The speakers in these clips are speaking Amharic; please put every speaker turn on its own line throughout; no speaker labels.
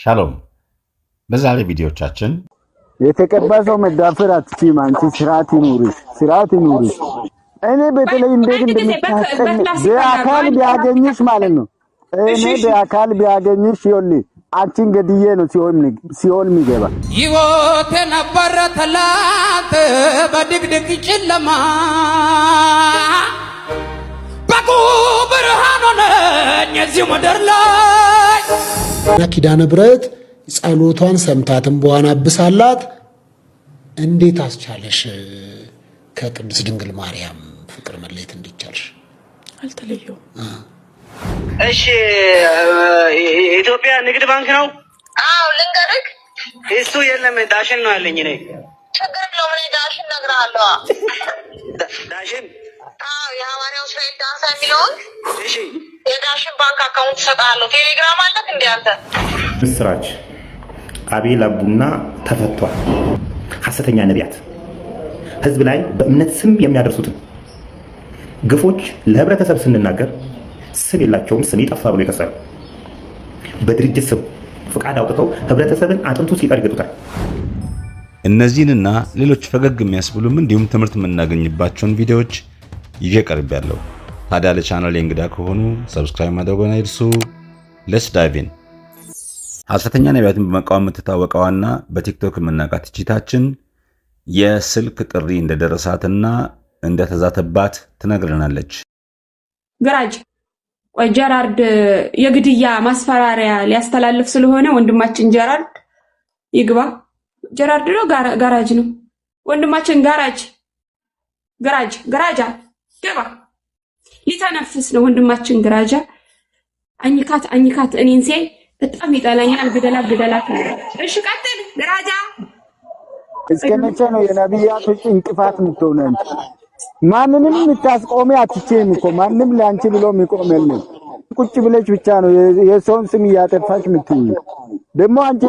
ሻሎም በዛሬ ቪዲዮቻችን
የተቀባ ሰው መዳፈር አትችይም። አንቺ ስርዓት ይኑርሽ። እኔ በተለይ እንዴት እንደምታስጠኝ በአካል ቢያገኝሽ ማለት ነው። እኔ በአካል ቢያገኝሽ ይኸውልህ አንቺን ገድዬ ነው ሲኦል የሚገባ።
ሕይወቴ ነበረ ትላንት በድቅድቅ ጨለማ በቁ ብርሃን ሆነኝ እዚህ ምድር ላይ
ኪዳነ ብረት ጸሎቷን ሰምታትም በኋላ አብሳላት እንዴት አስቻለሽ ከቅድስት ድንግል ማርያም ፍቅር መለየት እንዲቻልሽ?
አልተለየው።
እሺ ኢትዮጵያ ንግድ ባንክ ነው?
አዎ ልንገርህ።
እሱ የለም ዳሽን ነው ያለኝ እኔ።
ችግር የለውም እኔ ዳሽን እነግርሃለሁ።
ዳሽን?
አዎ የሐዋርያው እስራኤል ዳንሳ የሚለውን
እሺ
የዳሽን ባንክ አካውንት እሰጥሃለሁ። ቴሌግራም አለክ እንዴ አንተ?
ምስራች አቤል አቡና ተፈቷል። ሐሰተኛ ነቢያት ህዝብ ላይ በእምነት ስም የሚያደርሱትን ግፎች ለህብረተሰብ ስንናገር ስም የላቸውም፣ ስም ይጠፋ ብሎ ይከሳሉ። በድርጅት ስም ፍቃድ አውጥተው ህብረተሰብን አጥንቱ ሲጠርግጡታል።
እነዚህንና ሌሎች ፈገግ የሚያስብሉም እንዲሁም ትምህርት የምናገኝባቸውን ቪዲዮዎች ይዤ ቀርቤያለሁ። ታዲያ ለቻናሌ እንግዳ ከሆኑ ሰብስክራይብ ማድረግዎን አይርሱ። ሌትስ ዳይቭ ኢን። ሐሰተኛ ነቢያትን በመቃወም የምትታወቀዋና በቲክቶክ የምናውቃት እቺታችን የስልክ ጥሪ እንደደረሳትና እንደተዛተባት ትነግረናለች።
ገራጅ ቆይ ጀራርድ የግድያ ማስፈራሪያ ሊያስተላልፍ ስለሆነ ወንድማችን ጀራርድ ይግባ። ጀራርድ ነው ጋራጅ ነው ወንድማችን ገራጃ ገባ። ሊተነፍስ ነው ወንድማችን ገራጃ። አኝካት እኔን ሲያይ በጣም ይጠላኛል። ግደላት። እሺ ቀጥል ገራጃ።
እስከ መቼ ነው የነቢያቶች እንቅፋት የምትሆነው? ማንንም የምታስቆሚ አትችይም እኮ። ማንም ለአንቺ ብሎ የሚቆም የለም። ቁጭ ብለሽ ብቻ ነው የሰውን ስም እያጠፋሽ የምትውይ። ደግሞ አንቺ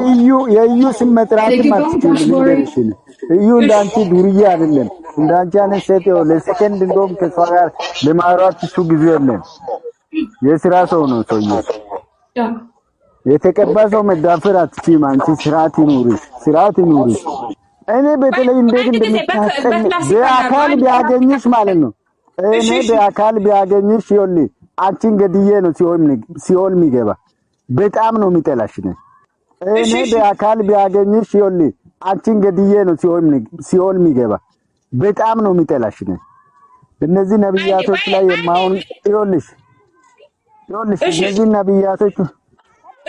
የእዩ ስም መጥራትም አትችይም። እዩ እንዳንቺ ዱርዬ አይደለም። እንዳንቺ አይነት ሴት ለሰከንድ እንደውም ከሷ ጋር ለማውራት እሱ ጊዜ የለም። የሥራ ሰው ነው ሰውዬው። የተቀባ ሰው መዳፈር አትችይም። አንቺ ስርዓት ይኑርሽ። እኔ በተለይ እንዴት እንደምታስጠኝ በአካል ቢያገኝሽ ማለት ነው። እኔ በአካል ቢያገኝሽ ይኸውልህ አንቺን ገድዬ ነው ሲኦል የሚገባ። በጣም ነው የሚጠላሽ ነው። እኔ በአካል ቢያገኝሽ ይኸውልህ አንቺን ገድዬ ነው ሲኦል የሚገባ። በጣም ነው የሚጠላሽ ነው። እነዚህ ነብያቶች ላይ የማውን ይኸውልሽ እነዚህ ነብያቶች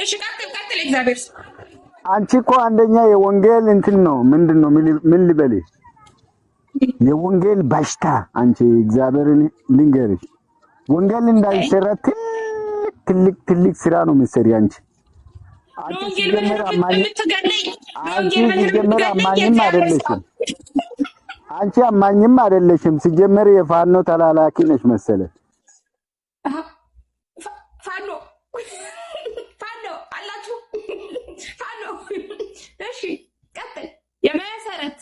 እሺ ቀጥል እግዚአብሔር
አንቺ እኮ አንደኛ የወንጌል እንትን ነው ምንድነው ምን ልበል የወንጌል በሽታ አንቺ እግዚአብሔርን ልንገርሽ ወንጌል እንዳይሰራ ትልቅ ስራ ነው የምትሰሪ አንቺ አንቺ አማኝም አይደለሽም ሲጀመር የፋኖ ተላላኪ ነሽ መሰለ
እሺ ቀጥል። የመሰረት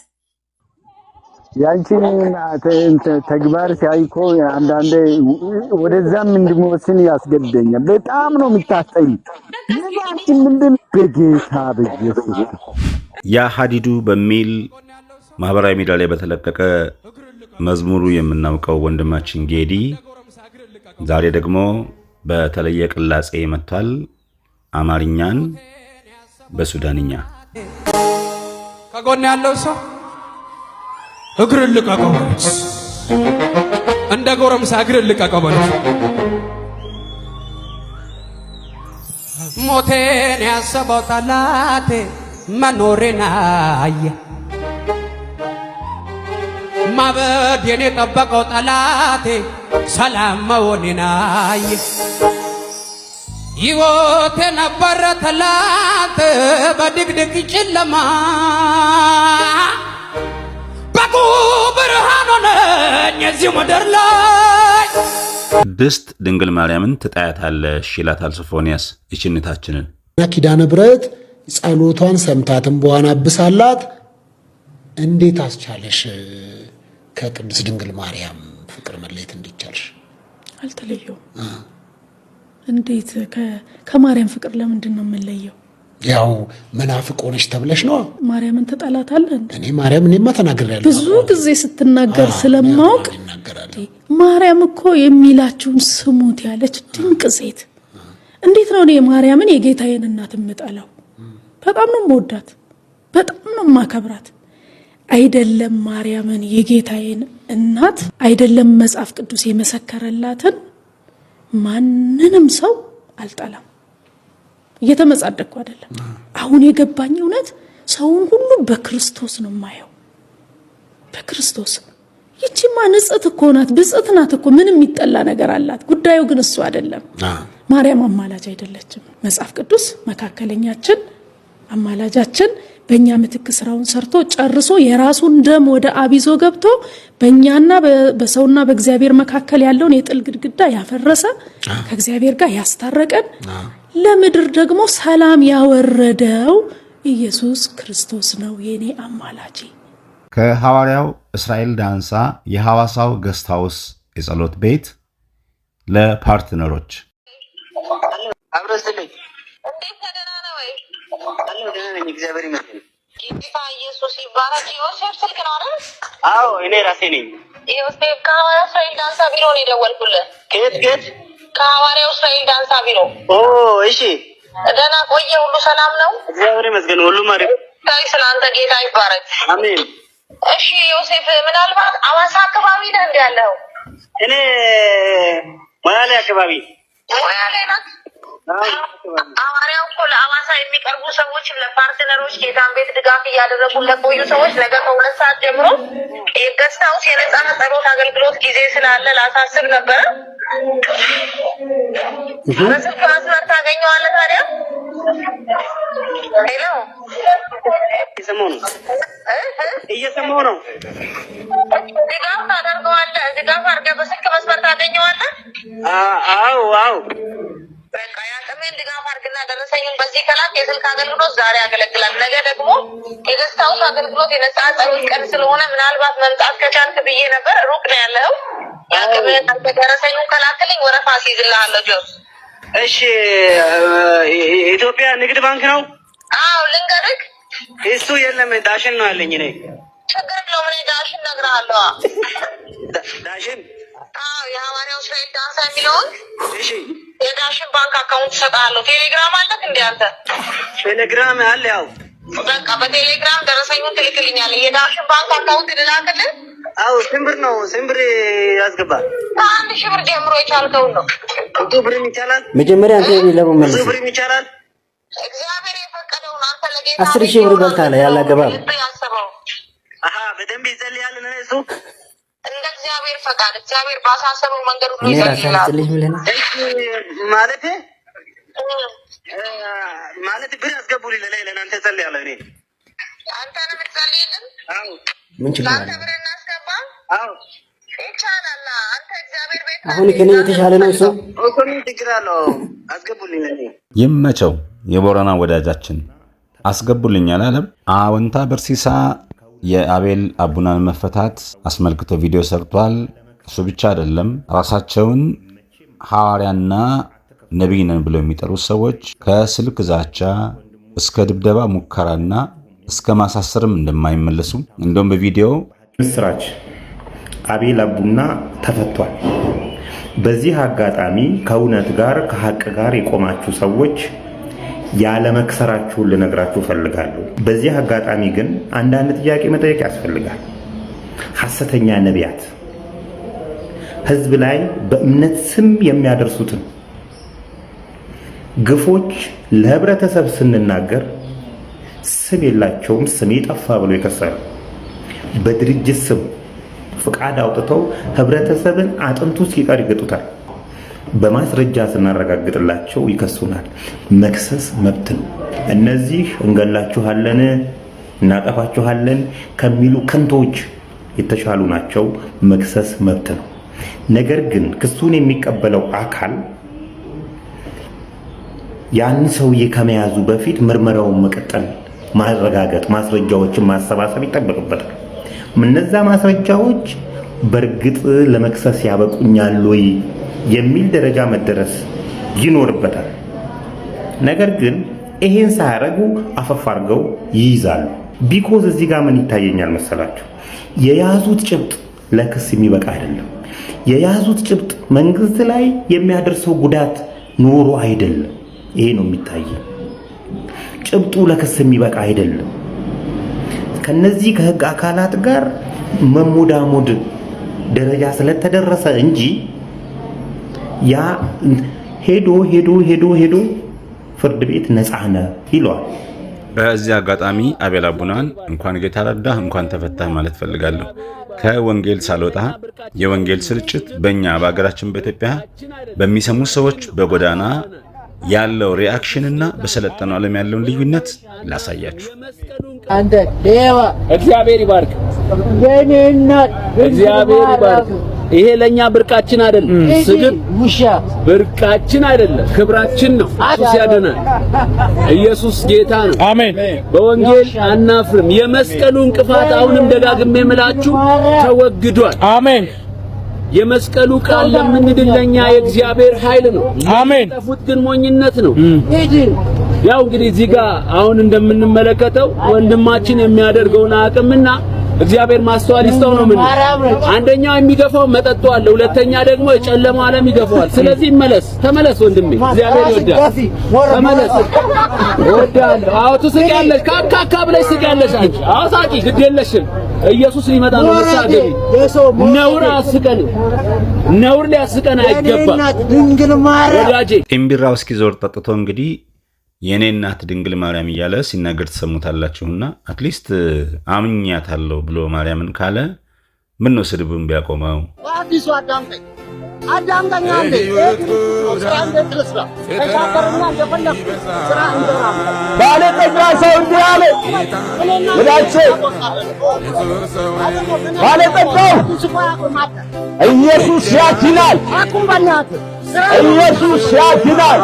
ያንቺን ተግባር ሲያይኮ አንዳንዴ ወደዛም እንድሞስን ያስገድደኛል። በጣም ነው የምታስጠይ። ለባችን ምንድን በጌታ በኢየሱስ
ያ ሀዲዱ በሚል ማህበራዊ ሚዲያ ላይ በተለቀቀ መዝሙሩ የምናውቀው ወንድማችን ጌዲ ዛሬ ደግሞ በተለየ ቅላጼ መጥቷል። አማርኛን በሱዳንኛ
ከጎን ያለው ሰው እግርን ልቀቀው በሉት። እንደ ጎረምሳ እግርን ልቀቀው በሉት። ሞቴን ያሰበው ጠላቴ መኖሬን አየ። ማበዴን የጠበቀው ጠላቴ ሰላም መሆኔን አየ። ሕይወቴ ነበረ ትላንት በድቅድቅ ጨለማ በቁ ብርሃን ሆነኝ እዚህ ምድር ላይ።
ቅድስት ድንግል ማርያምን ትጣያታለሽ ይላታል ሶፎንያስ እችነታችንን።
ኪዳነ ብረት ጸሎቷን ሰምታትም በኋላ አብሳላት እንዴት አስቻለሽ ከቅድስት ድንግል ማርያም ፍቅር መለየት እንዲቻልሽ?
አልተለየው። እንዴት ከማርያም ፍቅር ለምንድን ነው የምንለየው?
ያው መናፍቅ ሆነሽ ተብለሽ ነው።
ማርያምን ትጠላታለህ?
እኔ ማርያም እኔማ ተናግሬያለሁ።
ብዙ ጊዜ ስትናገር ስለማውቅ ማርያም እኮ የሚላችሁን ስሙት ያለች ድንቅ ሴት። እንዴት ነው እኔ ማርያምን የጌታዬን እናት የምጠላው? በጣም ነው የምወዳት፣ በጣም ነው የማከብራት። አይደለም ማርያምን የጌታዬን እናት አይደለም መጽሐፍ ቅዱስ የመሰከረላትን ማንንም ሰው አልጠላም። እየተመጻደቅኩ አይደለም። አሁን የገባኝ እውነት ሰውን ሁሉ በክርስቶስ ነው የማየው። በክርስቶስ ይቺማ ንጽሕት እኮ ናት፣ ብጽዕት ናት እኮ። ምንም የሚጠላ ነገር አላት። ጉዳዩ ግን እሱ አይደለም። ማርያም አማላጅ አይደለችም። መጽሐፍ ቅዱስ መካከለኛችን፣ አማላጃችን በእኛ ምትክ ስራውን ሰርቶ ጨርሶ የራሱን ደም ወደ አብ ይዞ ገብቶ በእኛና በሰውና በእግዚአብሔር መካከል ያለውን የጥል ግድግዳ ያፈረሰ ከእግዚአብሔር ጋር ያስታረቀን ለምድር ደግሞ ሰላም ያወረደው ኢየሱስ ክርስቶስ ነው የኔ አማላጅ።
ከሐዋርያው እስራኤል ዳንሳ የሐዋሳው ገስት ሃውስ የጸሎት ቤት ለፓርትነሮች
አብረስልኝ እግዚአብሔር ይመስገን።
ጌታ ኢየሱስ ይባረክ። ዮሴፍ ስልክ ነው አይደል?
አዎ እኔ ራሴ ነኝ።
ዮሴፍ ከሐዋርያው እስራኤል ዳንሳ ቢሮ ነው የደወልኩልህ።
ከየት?
ከሐዋርያው እስራኤል ዳንሳ ቢሮ።
ኦ እሺ።
ደህና ቆየ? ሁሉ ሰላም ነው?
እግዚአብሔር ይመስገን፣ ሁሉ ማሪፍ።
ታይ ስላንተ ጌታ ይባረክ።
አሜን።
እሺ ዮሴፍ፣ ምናልባት አዋሳ አካባቢ ነህ እንደ ያለው?
እኔ ሞያሌ አካባቢ።
ሞያሌ ናት? ሐዋርያው እኮ ለአዋሳ የሚቀርቡ ሰዎች ለፓርትነሮች ጌታን ቤት ድጋፍ እያደረጉ ለቆዩ ሰዎች ነገ ከ2 ሰዓት ጀምሮ ገስት ሃውስ የነጻ ጸሎት አገልግሎት ጊዜ ስላለ ላሳስብ ነበረ። በስልክ መስመር ታገኘዋለህ ታዲያ? ሄሎ፣
እየሰማሁ ነው።
ድጋፍ ታደርገዋለህ? ድጋፍ አድርገህ በስልክ መስመር ታገኘዋለህ?
አዎ አዎ።
በቃ ያቅሜን ድጋፍ አድርግና ደረሰኝን በዚህ ከላክ የስልክ አገልግሎት ዛሬ ያገለግላል። ነገ ደግሞ የገስት ሃውስ አገልግሎት የነጻ ጸሎት ቀን ስለሆነ ምናልባት መምጣት ከቻልክ ብዬ ነበር። ሩቅ ነው ያለው። ያቅሜን ደረሰኙን ከላክልኝ ወረፋ አስይዝልሃለሁ። ጆስ
እሺ። ኢትዮጵያ ንግድ ባንክ ነው?
አዎ ልንገርህ።
እሱ የለም ዳሽን ነው ያለኝ። እኔ
ችግር የለውም። እኔ ዳሽን እነግርሃለሁ።
ዳሽን?
አዎ የሐዋርያው እስራኤል ዳንሳ የሚለውን
እሺ
የዳሽን ባንክ አካውንት እሰጥሃለሁ። ቴሌግራም አለክ እንዴ አንተ?
ቴሌግራም አለ። ያው
በቃ በቴሌግራም ደረሰኙን ትልክልኛለህ። የዳሽን ባንክ አካውንት ልላክልህ?
አዎ። ስንብር ነው? ስንብር ያስገባል?
1,000 ብር ጀምሮ የቻልከውን ነው።
ብዙ ብርም ይቻላል?
መጀመሪያ አንተ ለመመለስ
ብዙ ብርም ይቻላል?
እግዚአብሔር የፈቀደውን አንተ ለጌታ
10,000 ብር በልታለ ያላገባብ
ያሰበው።
አሃ በደንብ ይጸልያል ነው እሱ።
እንደ እግዚአብሔር ፈቃድ እግዚአብሔር ባሳሰበው መንገድ ሁሉ
ይጸልያል።
ማለት ብር ያስገቡልኝ ለእናንተ ጸልያለሁ። እኔ
አንተ ነው የምትጸልይልን?
አዎ።
ምን ችግር አለ?
ለአንተ ብር እናስገባ?
አዎ
ይቻላል። አንተ እግዚአብሔር ቤት
አሁን ከኔ የተሻለ ነው እሱ።
ምን ችግር አለው? አስገቡልኝ ለኔ።
ይመቸው። የቦረና ወዳጃችን አስገቡልኝ አላለም። አወንታ በርሲሳ የአቤል አቡናን መፈታት አስመልክቶ ቪዲዮ ሰርቷል። እሱ ብቻ አይደለም፣ ራሳቸውን ሐዋርያና ነቢይ ነን ብለው የሚጠሩ ሰዎች ከስልክ ዛቻ እስከ ድብደባ ሙከራና እስከ ማሳሰርም እንደማይመለሱ እንደውም በቪዲዮ
ምስራች አቤል አቡና ተፈቷል። በዚህ አጋጣሚ ከእውነት ጋር ከሐቅ ጋር የቆማችሁ ሰዎች ያለ መክሰራችሁን ልነግራችሁ ፈልጋለሁ። በዚህ አጋጣሚ ግን አንዳንድ ጥያቄ መጠየቅ ያስፈልጋል። ሐሰተኛ ነቢያት ህዝብ ላይ በእምነት ስም የሚያደርሱትን ግፎች ለህብረተሰብ ስንናገር ስም የላቸውም፣ ስሜ ጠፋ ብሎ ይከሳሉ። በድርጅት ስም ፍቃድ አውጥተው ህብረተሰብን አጥንቱ ሲቀር ይገጡታል። በማስረጃ ስናረጋግጥላቸው ይከሱናል። መክሰስ መብት ነው። እነዚህ እንገላችኋለን፣ እናጠፋችኋለን ከሚሉ ከንቶች የተሻሉ ናቸው። መክሰስ መብት ነው። ነገር ግን ክሱን የሚቀበለው አካል ያን ሰውዬ ከመያዙ በፊት ምርመራውን መቀጠል፣ ማረጋገጥ፣ ማስረጃዎችን ማሰባሰብ ይጠበቅበታል። እነዛ ማስረጃዎች በእርግጥ ለመክሰስ ያበቁኛል ወይ የሚል ደረጃ መደረስ ይኖርበታል። ነገር ግን ይሄን ሳያረጉ አፈፍ አድርገው ይይዛሉ። ቢኮዝ እዚህ ጋር ምን ይታየኛል መሰላችሁ? የያዙት ጭብጥ ለክስ የሚበቃ አይደለም። የያዙት ጭብጥ መንግስት ላይ የሚያደርሰው ጉዳት ኖሮ አይደለም። ይሄ ነው የሚታየው። ጭብጡ ለክስ የሚበቃ አይደለም። ከነዚህ ከህግ አካላት ጋር መሞዳሞድ ደረጃ ስለተደረሰ እንጂ ያ ሄዶ ፍርድ ቤት ነፃ ነህ ይለዋል።
በዚህ አጋጣሚ አቤል አቡናን እንኳን ጌታ ረዳህ እንኳን ተፈታህ ማለት ፈልጋለሁ። ከወንጌል ሳልወጣ የወንጌል ስርጭት በእኛ በሀገራችን በኢትዮጵያ በሚሰሙ ሰዎች በጎዳና ያለው ሪአክሽንና በሰለጠነው ዓለም ያለውን ልዩነት ላሳያችሁ።
አንተ ዴዋ
እግዚአብሔር ይባርክ፣ እግዚአብሔር ይባርክ። ይሄ ለኛ ብርቃችን አይደለም፣ ስግድ
ውሻ
ብርቃችን አይደለም፣ ክብራችን ነው። ኢየሱስ ያድናል። ኢየሱስ ጌታ ነው።
አሜን።
በወንጌል አናፍርም። የመስቀሉ እንቅፋት አሁንም ደጋግሜ የምላችሁ ተወግዷል።
አሜን።
የመስቀሉ ቃል ለምንድን ለኛ የእግዚአብሔር ኃይል ነው።
አሜን።
ለጠፉት ግን ሞኝነት ነው። ያው እንግዲህ እዚህ ጋር አሁን እንደምንመለከተው ወንድማችን የሚያደርገውን አቅምና እግዚአብሔር ማስተዋል ይስጠው ነው። ምን አንደኛው የሚገፋው መጠጡ አለ፣ ሁለተኛ ደግሞ የጨለማው ዓለም ይገፋዋል። ስለዚህ ተመለስ ወንድሜ፣ እግዚአብሔር ይወዳል። ተመለስ። እወዳለሁ። አዎ ትስቂያለሽ፣ ካካካ ብለሽ ትስቂያለሽ አንቺ። አዎ ሳቂ፣ ግድ የለሽም። ኢየሱስ ሊመጣ ነው። መሳገሪ ነውር አስቀን፣ ነውር ሊያስቀን አይገባም ወዳጄ።
እምቢራው እስኪዞር ጠጥቶ እንግዲህ የኔ እናት ድንግል ማርያም እያለ ሲናገር ተሰሙታላችሁና አትሊስት አምኛታለሁ ብሎ ማርያምን ካለ ምን ነው ስድቡን ቢያቆመው?
አዲሱ አዳምጠኝ አንዴ
ባለጠጋ ሰው እንዲህ አለ ወዳጄ፣ ባለጠጋው ኢየሱስ ያድናል፣ ኢየሱስ ያድናል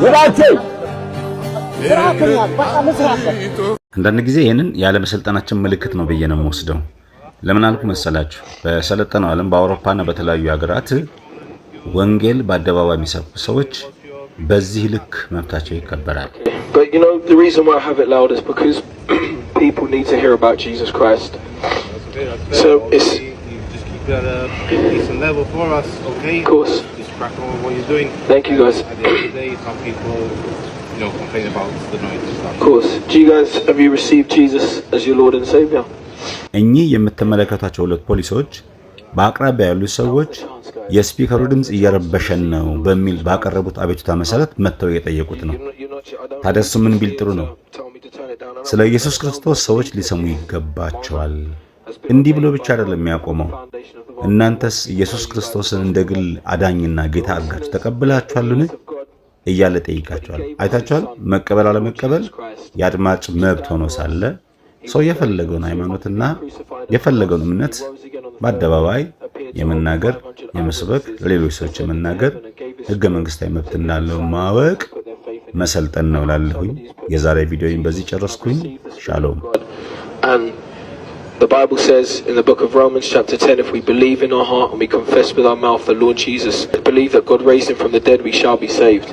ወዳጄ።
አንዳንድ ጊዜ ይህንን ያለ መሰልጠናችን ምልክት ነው ብዬ ነው የምወስደው። ለምን አልኩ መሰላችሁ? በሰለጠነው ዓለም በአውሮፓና በተለያዩ ሀገራት ወንጌል በአደባባይ የሚሰብኩ ሰዎች በዚህ ልክ መብታቸው ይከበራል።
complain about the noise. Of course. Do you guys have you received Jesus as your Lord and Savior?
እኚህ የምትመለከቷቸው ሁለት ፖሊሶች በአቅራቢያ ያሉ ሰዎች የስፒከሩ ድምጽ እየረበሸን ነው በሚል ባቀረቡት አቤቱታ መሰረት መጥተው የጠየቁት ነው። ታዲያ እሱ ምን ቢል ጥሩ ነው? ስለ ኢየሱስ ክርስቶስ ሰዎች ሊሰሙ ይገባቸዋል። እንዲህ ብሎ ብቻ አይደለም የሚያቆመው። እናንተስ ኢየሱስ ክርስቶስን እንደ ግል አዳኝና ጌታ አድርጋችሁ ተቀብላችኋልን እያለ ጠይቃቸዋል። አይታችኋል? መቀበል አለመቀበል የአድማጭ መብት ሆኖ ሳለ ሰው የፈለገውን ሃይማኖትና የፈለገውን እምነት በአደባባይ የመናገር የመስበክ ለሌሎች ሰዎች የመናገር ህገ መንግስታዊ መብት እንዳለው ማወቅ መሰልጠን ነው ላለሁኝ። የዛሬ ቪዲዮን በዚህ ጨረስኩኝ። ሻሎም።
The Bible says in the book of Romans chapter 10, if we believe in our heart and we confess with our mouth the Lord Jesus, believe that God raised him from the dead, we shall be saved.